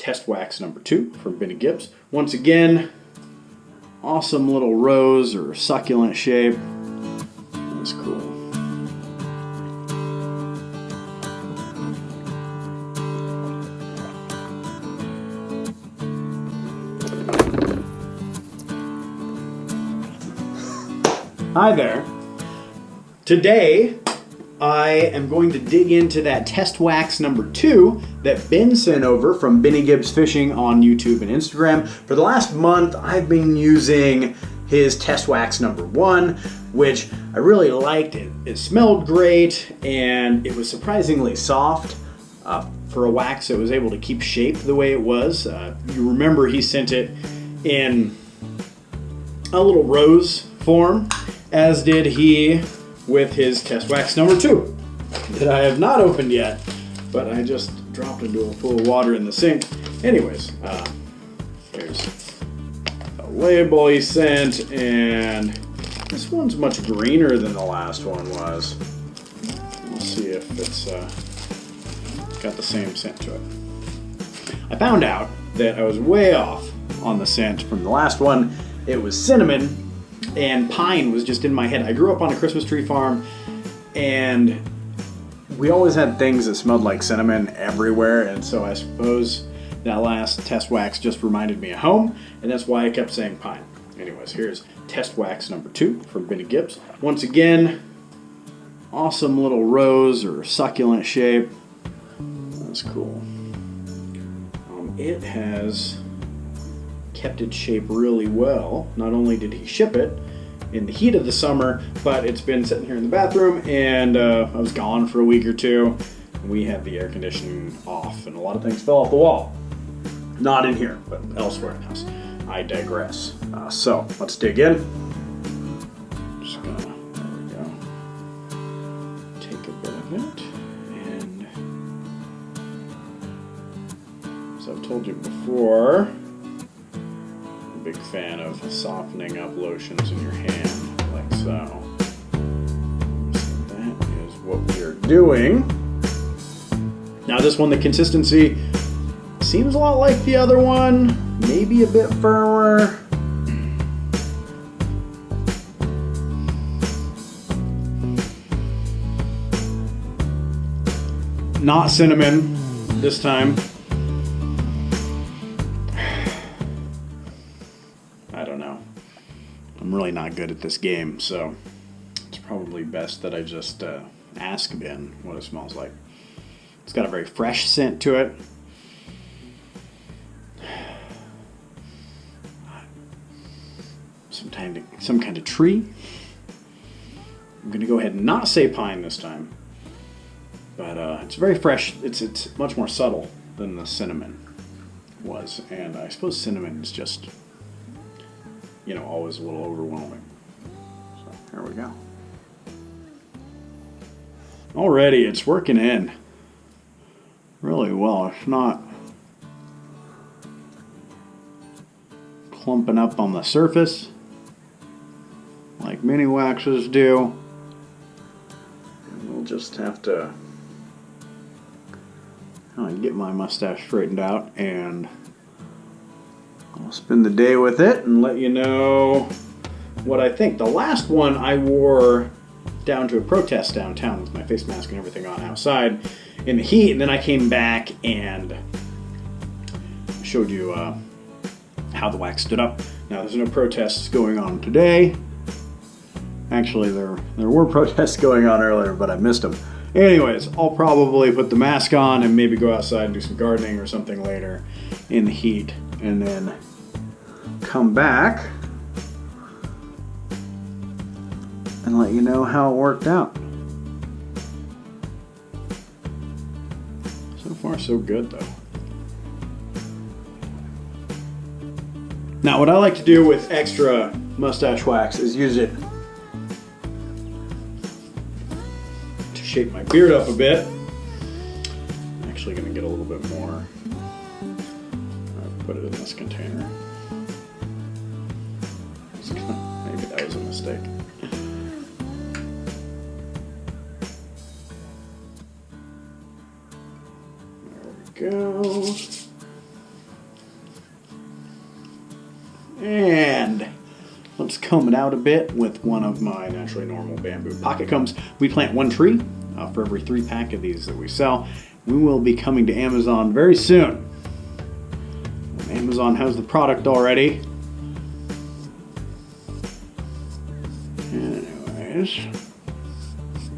test wax number 2 from Benny Gibbs. Once again, awesome little rose or succulent shape. That's cool. Hi there. Today, I am going to dig into that test wax number 2 that Ben sent over from Benny Gibbs Fishing on YouTube and Instagram. For the last month, I've been using his test wax number 1, which I really liked. It smelled great, and it was surprisingly soft. For a wax, it was able to keep shape the way it was. You remember he sent it in a little rose form, as did he with his test wax number 2 that I have not opened yet, but I just dropped into a pool of water in the sink. Anyways, here's a label he sent, and this one's much greener than the last one was. We'll see if it's got the same scent to it. I found out that I was way off on the scent from the last one. It was cinnamon, and pine was just in my head. I grew up on a Christmas tree farm, and we always had things that smelled like cinnamon everywhere, and so I suppose that last test wax just reminded me of home, and that's why I kept saying pine. Anyways, here's test wax number 2 from Benny Gibbs. Once again, awesome little rose or succulent shape. That's cool. It has kept its shape really well. Not only did he ship it in the heat of the summer, but it's been sitting here in the bathroom, and I was gone for a week or 2. We had the air conditioning off, and a lot of things fell off the wall. Not in here, but elsewhere in the house. I digress. So let's dig in. Just gonna, there we go. Take a bit of it, and as I've told you before, big fan of softening up lotions in your hand, like so. So that is what we are doing. Now this one, the consistency seems a lot like the other one, maybe a bit firmer. Not cinnamon this time. I'm really not good at this game, so it's probably best that I just ask Ben what it smells like. It's got a very fresh scent to it. Some kind of tree. I'm going to go ahead and not say pine this time, but it's very fresh. It's much more subtle than the cinnamon was, and I suppose cinnamon is just, you know, always a little overwhelming. So here we go. Already it's working in really well. It's not clumping up on the surface like mini waxes do. And we'll just have to get my mustache straightened out, and I'll spend the day with it and let you know what I think. The last one I wore down to a protest downtown with my face mask and everything on outside in the heat, and then I came back and showed you how the wax stood up. Now there's no protests going on today. Actually, there were protests going on earlier, but I missed them. Anyways, I'll probably put the mask on and maybe go outside and do some gardening or something later in the heat, and then come back and let you know how it worked out. So far, so good, though. Now, what I like to do with extra mustache wax is use it to shape my beard up a bit. I'm actually going to get a little bit more. I'll put it in this container. Maybe that was a mistake. There we go. And let's comb it out a bit with one of my naturally normal bamboo pocket combs. We plant one tree for every 3 pack of these that we sell. We will be coming to Amazon very soon. Amazon has the product already. Anyways,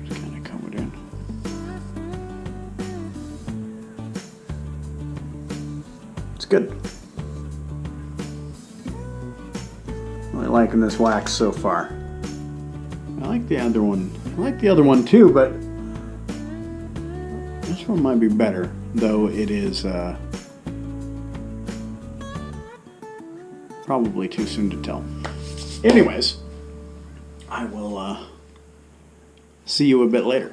just kind of comb it in. It's good. Really liking this wax so far. I like the other one. I like the other one too, but this one might be better, though it is probably too soon to tell. Anyways, I will see you a bit later.